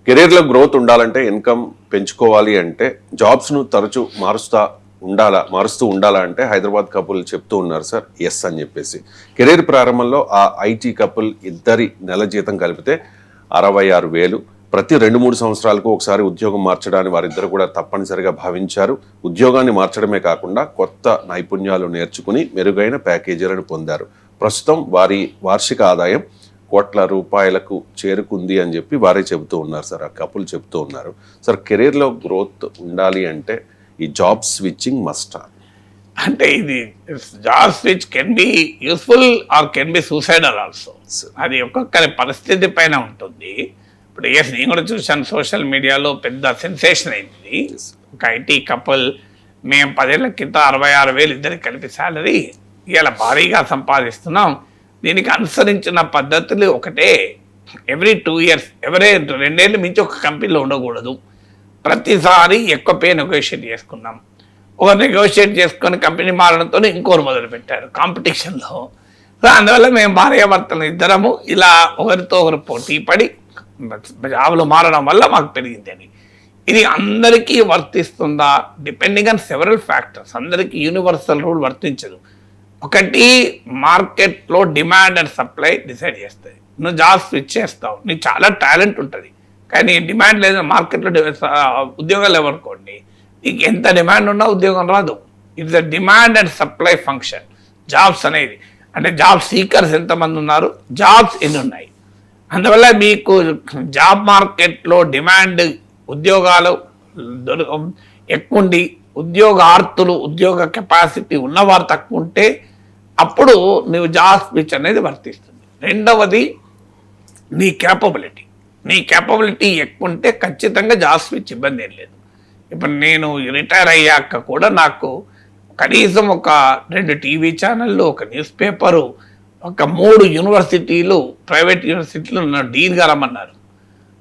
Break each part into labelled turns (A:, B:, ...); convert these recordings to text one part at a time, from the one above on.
A: కెరీర్లో గ్రోత్ ఉండాలంటే, ఇన్కమ్ పెంచుకోవాలి అంటే జాబ్స్ను తరచూ మారుస్తూ ఉండాలా అంటే హైదరాబాద్ కపుల్ చెప్తూ ఉన్నారు సార్ ఎస్ అని చెప్పేసి. కెరీర్ ప్రారంభంలో ఆ ఐటీ కపుల్ ఇద్దరి నెల జీతం కలిపితే 66,000. ప్రతి 2-3 సంవత్సరాలకు ఒకసారి ఉద్యోగం మార్చడాన్ని వారిద్దరు కూడా తప్పనిసరిగా భావించారు. ఉద్యోగాన్ని మార్చడమే కాకుండా కొత్త నైపుణ్యాలు నేర్చుకుని మెరుగైన ప్యాకేజీలను పొందారు. ప్రస్తుతం వారి వార్షిక ఆదాయం కోట్ల రూపాయలకు చేరుకుంది అని చెప్పి వారే చెబుతూ ఉన్నారు సార్. ఆ కపుల్ చెబుతూ ఉన్నారు సార్, కెరీర్లో గ్రోత్ ఉండాలి అంటే ఈ జాబ్ స్విచ్చింగ్ మస్ట్.
B: అంటే ఇది job switch can be useful or can be suicidal also. అది ఒక్కొక్కరి పరిస్థితి పైన ఉంటుంది. ఇప్పుడు ఎస్, నేను కూడా చూశాను సోషల్ మీడియాలో పెద్ద సెన్సేషన్ అయింది. ఒక ఐటీ కపుల్, మేము 10 ఏళ్ల క్రితం 66,000 ఇద్దరికి కలిపి శాలరీ, ఇలా భారీగా సంపాదిస్తున్నాం. దీనికి అనుసరించిన పద్ధతులు ఒకటే, ఎవ్రీ 2 years, ఎవరే 2 ఏళ్ళు మించి ఒక కంపెనీలో ఉండకూడదు. ప్రతిసారి ఎక్కువ పే నెగోషియేట్ చేసుకున్నాం. ఒక నెగోషియేట్ చేసుకొని కంపెనీ మారడంతో ఇంకోరు మొదలు పెట్టారు కాంపిటీషన్లో. సో అందువల్ల మేము భార్యాభర్తలు ఇద్దరము ఇలా ఒకరితో ఒకరు పోటీ పడి జాబులు మారడం వల్ల మాకు పెరిగింది అని. ఇది అందరికీ వర్తిస్తుందా? Depending on several factors. అందరికీ యూనివర్సల్ రూల్ వర్తించదు. ఒకటి, మార్కెట్లో డిమాండ్ అండ్ సప్లై డిసైడ్ చేస్తుంది. నువ్వు జాబ్ స్విచ్ చేస్తావు, నీకు చాలా టాలెంట్ ఉంటుంది, కానీ డిమాండ్ లేదు. మార్కెట్లో ఉద్యోగాలు ఎవరుకోండి, నీకు ఎంత డిమాండ్ ఉన్నా ఉద్యోగం రాదు. It's the demand and supply function jobs అనేది. అంటే జాబ్ సీకర్స్ ఎంతమంది ఉన్నారు, జాబ్స్ ఎన్ని ఉన్నాయి. అందువల్ల మీకు జాబ్ మార్కెట్లో డిమాండ్, ఉద్యోగాలు ఎక్కువ ఉండి ఉద్యోగార్థులు, ఉద్యోగ కెపాసిటీ ఉన్నవారు తక్కువ ఉంటే అప్పుడు నువ్వు జాబ్ స్విచ్ అనేది వర్తిస్తుంది. రెండవది, నీ క్యాపబిలిటీ ఎక్కువ ఉంటే ఖచ్చితంగా జాబ్ స్విచ్ ఇబ్బంది ఏం లేదు. ఇప్పుడు నేను రిటైర్ అయ్యాక కూడా నాకు కనీసం ఒక 2 టీవీ ఛానళ్ళు, ఒక న్యూస్ పేపరు, ఒక 3 యూనివర్సిటీలు, ప్రైవేట్ యూనివర్సిటీలు నన్ను డీన్గా రమ్మన్నారు.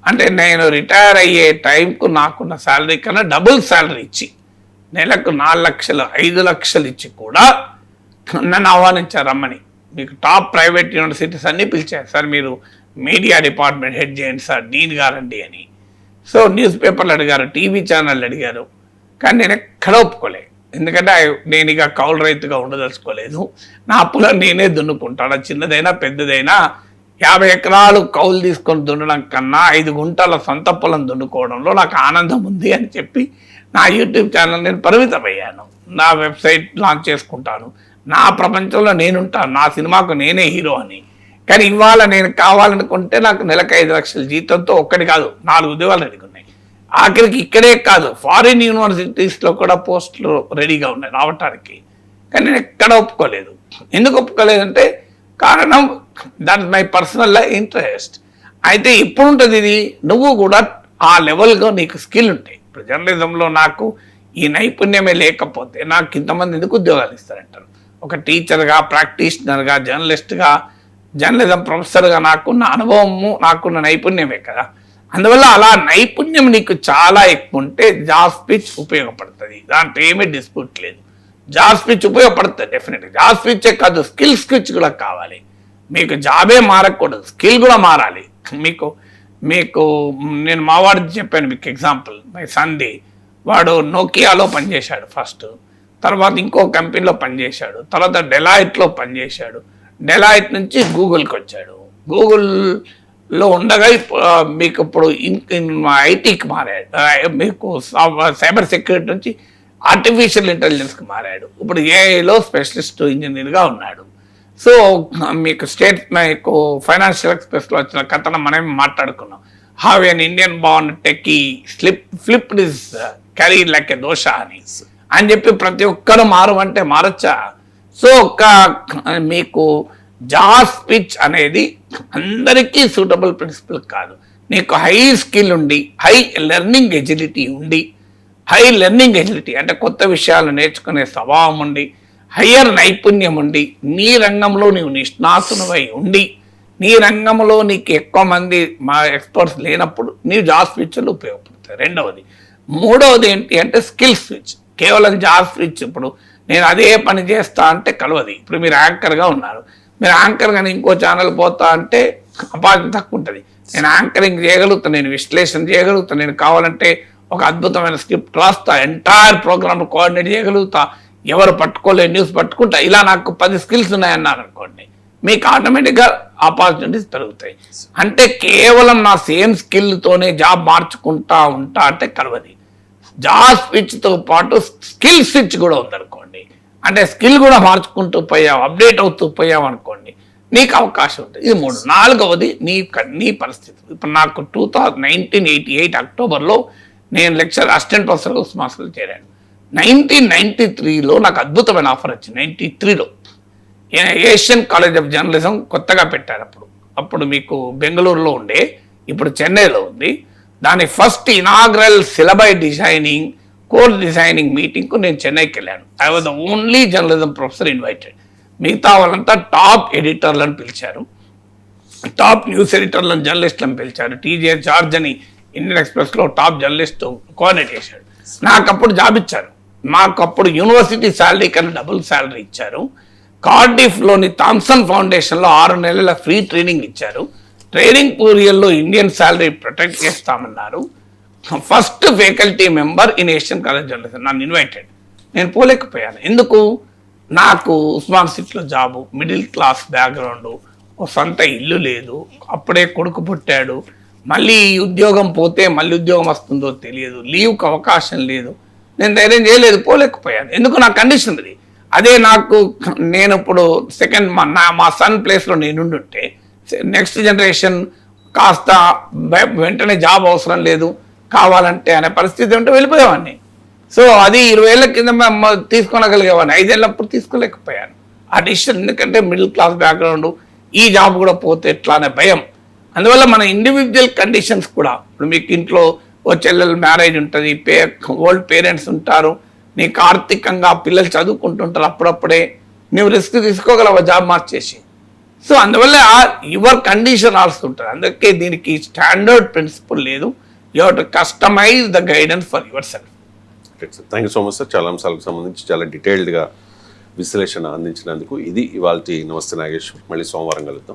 B: అంటే నేను రిటైర్ అయ్యే టైంకు నాకున్న శాలరీ కన్నా డబుల్ శాలరీ ఇచ్చి, నెలకు 4 లక్షలు 5 లక్షలు ఇచ్చి కూడా నన్ను ఆహ్వానించారు రమ్మని. మీకు టాప్ ప్రైవేట్ యూనివర్సిటీస్ అన్నీ పిలిచారు, సార్ మీరు మీడియా డిపార్ట్మెంట్ హెడ్ చేయండి సార్, డీన్ గారండి అని. సో న్యూస్ పేపర్లు అడిగారు, టీవీ ఛానళ్ళు అడిగారు, కానీ నేను ఎక్కడ ఒప్పుకోలే. ఎందుకంటే నేను ఇక కౌలు రైతుగా ఉండదలుచుకోలేదు. నా అప్పులను నేనే దున్నుకుంటాను. చిన్నదైనా పెద్దదైనా 50 ఎకరాలు కౌలు తీసుకొని దున్నడం కన్నా 5 గుంటల సొంత పొలం దున్నుకోవడంలో నాకు ఆనందం ఉంది అని చెప్పి నా యూట్యూబ్ ఛానల్ నేను పరిమితమయ్యాను. నా వెబ్సైట్ లాంచ్ చేసుకుంటాను, నా ప్రపంచంలో నేనుంటాను, నా సినిమాకు నేనే హీరో అని. కానీ ఇవాళ నేను కావాలనుకుంటే నాకు నెలకు 5 లక్షల జీతంతో ఒక్కటి కాదు 4 ఉద్యోగాలు రెడీగా ఉన్నాయి. ఆఖరికి ఇక్కడే కాదు, ఫారిన్ యూనివర్సిటీస్లో కూడా పోస్టులు రెడీగా ఉన్నాయి రావటానికి. కానీ నేను ఎక్కడ ఒప్పుకోలేదు. ఎందుకు ఒప్పుకోలేదంటే కారణం, దట్ మై పర్సనల్ ఇంట్రెస్ట్. అయితే ఇప్పుడు ఉంటుంది ఇది, నువ్వు కూడా ఆ లెవెల్గా నీకు స్కిల్ ఉంటాయి. ఇప్పుడు జర్నలిజంలో నాకు ఈ నైపుణ్యమే లేకపోతే నాకు ఇంతమంది ఎందుకు ఉద్యోగాలు ఇస్తారంటారు. ఒక టీచర్గా, ప్రాక్టీషనర్గా, జర్నలిస్ట్గా, జర్నలిజం ప్రొఫెసర్గా నాకున్న అనుభవము, నాకున్న నైపుణ్యమే కదా. అందువల్ల అలా నైపుణ్యం నీకు చాలా ఎక్కువ ఉంటే జాబ్ స్విచ్ ఉపయోగపడుతుంది. దాంట్లో ఏమీ డిస్ప్యూట్ లేదు. జాబ్ స్విచ్ ఉపయోగపడుతుంది డెఫినెట్గా. జాబ్ స్విచ్చే కాదు, స్కిల్ స్విచ్ కూడా కావాలి. మీకు జాబే మారకూడదు, స్కిల్ కూడా మారాలి. మీకు నేను మావాడిది చెప్పాను మీకు ఎగ్జాంపుల్. మై సంది, వాడు నోకియాలో పనిచేశాడు ఫస్ట్, తర్వాత ఇంకో కంపెనీలో పనిచేశాడు, తర్వాత డెలాయిట్లో పనిచేశాడు, డెలాయిట్ నుంచి గూగుల్కి వచ్చాడు. గూగుల్లో ఉండగా మీకు ఇప్పుడు ఐటీకి మారాడు, మీకు సైబర్ సెక్యూరిటీ నుంచి ఆర్టిఫిషియల్ ఇంటెలిజెన్స్కి మారాడు. ఇప్పుడు ఏఐలో స్పెషలిస్ట్ ఇంజనీర్గా ఉన్నాడు. సో మీకు మీకు ఫైనాన్షియల్ ఎక్స్ప్రెస్లో వచ్చిన కథను మనమే మాట్లాడుకున్నాం. How an Indian bond techie flipped his career like a dosa అని చెప్పి ప్రతి ఒక్కరు మారమంటే మారచ్చా. సో మీకు జాబ్ స్విచ్ అనేది అందరికీ సూటబుల్ ప్రిన్సిపల్ కాదు. నీకు హై స్కిల్ ఉండి, హై లెర్నింగ్ ఎజిలిటీ అంటే కొత్త విషయాలు నేర్చుకునే స్వభావం ఉండి, హయ్యర్ నైపుణ్యం ఉండి, నీ రంగంలో నీవు నిష్ణాతునవై ఉండి, నీ రంగంలో నీకు ఎక్కువ మంది ఎక్స్పర్ట్స్ లేనప్పుడు నీవు జాబ్ స్విచ్లు ఉపయోగపడతాయి. రెండవది. మూడవది ఏంటి అంటే స్కిల్ స్విచ్. కేవలం జాబ్ స్విచ్, ఇప్పుడు నేను అదే పని చేస్తా అంటే కలవది. ఇప్పుడు మీరు యాంకర్గా ఉన్నారు, మీరు యాంకర్ కానీ ఇంకో ఛానల్ పోతా అంటే అపాధి తక్కువ ఉంటుంది. నేను యాంకరింగ్ చేయగలుగుతాను, నేను విశ్లేషణ చేయగలుగుతాను, నేను కావాలంటే ఒక అద్భుతమైన స్క్రిప్ట్ రాస్తా, ఎంటైర్ ప్రోగ్రామ్ కోఆర్డినేట్ చేయగలుగుతా, ఎవరు పట్టుకోలే న్యూస్ పట్టుకుంటా, ఇలా నాకు 10 స్కిల్స్ ఉన్నాయన్నారు అనుకోండి, మీకు ఆటోమేటిక్గా ఆపర్చునిటీస్ పెరుగుతాయి. అంటే కేవలం నా సేమ్ స్కిల్తోనే జాబ్ మార్చుకుంటా ఉంటా అంటే కలవది. జాబ్ స్విచ్తో పాటు స్కిల్ స్విచ్ కూడా ఉందనుకోండి, అంటే స్కిల్ కూడా మార్చుకుంటూ పోయావు, అప్డేట్ అవుతూ పోయావు అనుకోండి, నీకు అవకాశం ఉంటుంది. ఇది 3. 4వది నీ పరిస్థితి. ఇప్పుడు నాకు 1988 అక్టోబర్లో నేను లెక్చర్ అసిస్టెంట్ ప్రొఫెసర్గా ఉస్మానియాలో చేరాను. 1993లో నాకు అద్భుతమైన ఆఫర్ వచ్చింది. 93లో ఏషియన్ కాలేజ్ ఆఫ్ జర్నలిజం కొత్తగా పెట్టారు. అప్పుడు మీకు బెంగళూరులో ఉండే, ఇప్పుడు చెన్నైలో ఉంది. దాని first inaugural syllabi designing, course designing మీటింగ్కు నేను చెన్నైకి వెళ్ళాను. I was the only journalism professor invited. మిగతా వాళ్ళంతా టాప్ ఎడిటర్లను పిలిచారు, టాప్ న్యూస్ ఎడిటర్లను, జర్నలిస్టులను పిలిచారు. టీజే జార్జ్ అని ఇండియన్ ఎక్స్ప్రెస్లో టాప్ జర్నలిస్ట్ కోఆర్డినేట్ చేశాడు. నాకు అప్పుడు జాబ్ ఇచ్చారు. మాకు అప్పుడు యూనివర్సిటీ శాలరీ కన్నా డబుల్ శాలరీ ఇచ్చారు. కార్డిఫ్లోని థామ్సన్ ఫౌండేషన్లో 6 నెలల ఫ్రీ ట్రైనింగ్ ఇచ్చారు. ట్రైనింగ్ పీరియడ్లో ఇండియన్ శాలరీ ప్రొటెక్ట్ చేస్తామన్నారు. First faculty member in Asian college journalism, నన్ను ఇన్వైటెడ్. నేను పోలేకపోయాను. ఎందుకు? నాకు ఉస్మాన్ సిటీలో జాబు, మిడిల్ క్లాస్ బ్యాక్గ్రౌండ్, ఓ సొంత ఇల్లు లేదు, అప్పుడే కొడుకు పుట్టాడు, మళ్ళీ ఉద్యోగం పోతే మళ్ళీ ఉద్యోగం వస్తుందో తెలియదు, లీవ్కి అవకాశం లేదు. నేను ధైర్యం చేయలేదు, పోలేకపోయాను. ఎందుకు? నా కండిషన్ అది. అదే నేను ఇప్పుడు సెకండ్ మా సన్ ప్లేస్లో నేనుండుంటే నెక్స్ట్ జనరేషన్ కాస్త వెంటనే జాబ్ అవసరం లేదు కావాలంటే అనే పరిస్థితి ఉంటే వెళ్ళిపోయేవాడిని. సో అది 20 ఏళ్ళ కింద తీసుకోగలిగేవాడిని, 5 ఏళ్ళప్పుడు తీసుకోలేకపోయాను ఆ డిసిషన్. ఎందుకంటే మిడిల్ క్లాస్ బ్యాక్గ్రౌండ్, ఈ జాబ్ కూడా పోతే ఎట్లా అనే భయం. అందువల్ల మన ఇండివిజువల్ కండిషన్స్ కూడా, ఇప్పుడు మీకు ఇంట్లో ఓ చెల్లెలు మ్యారేజ్ ఉంటుంది, ఓల్డ్ పేరెంట్స్ ఉంటారు, నీకు ఆర్థికంగా పిల్లలు చదువుకుంటుంటారు, అప్పుడప్పుడే నువ్వు రిస్క్ తీసుకోగలవా జాబ్ మార్చేసి? సో అందువల్ల యువర్ కండిషన్ ఆల్సో ఉంటుంది. అందుకే దీనికి స్టాండర్డ్ ప్రిన్సిపల్ లేదు. You have to customize the guidance for yourself.
A: Thank you so much sir. చాలా అంశాలకు సంబంధించి చాలా డీటెయిల్డ్గా విశ్లేషణ అందించినందుకు. ఇది ఇవాల్టి నమస్తే నాగేశ్వర్. మళ్ళీ సోమవారం కలుద్దాం.